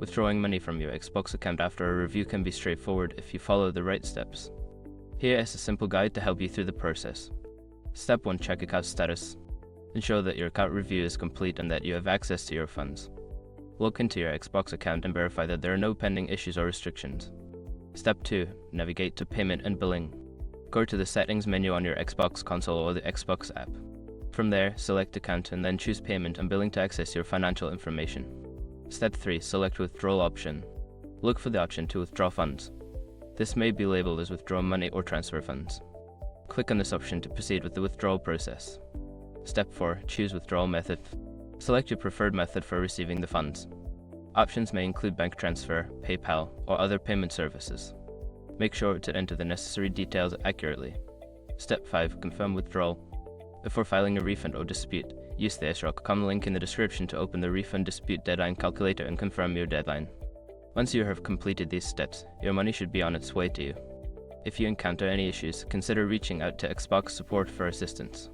Withdrawing money from your Xbox account after a review can be straightforward if you follow the right steps. Here is a simple guide to help you through the process. Step 1. Check account status. Ensure that your account review is complete and that you have access to your funds. Log into your Xbox account and verify that there are no pending issues or restrictions. Step 2. Navigate to Payment and Billing. Go to the Settings menu on your Xbox console or the Xbox app. From there, select Account and then choose Payment and Billing to access your financial information. Step 3. Select Withdrawal option. Look for the option to withdraw funds. This may be labeled as withdraw money or transfer funds. Click on this option to proceed with the withdrawal process. Step 4. Choose Withdrawal Method. Select your preferred method for receiving the funds. Options may include bank transfer, PayPal, or other payment services. Make sure to enter the necessary details accurately. Step 5. Confirm withdrawal. Before filing a refund or dispute, use the srock.com link in the description to open the refund dispute deadline calculator and confirm your deadline. Once you have completed these steps, your money should be on its way to you. If you encounter any issues, consider reaching out to Xbox support for assistance.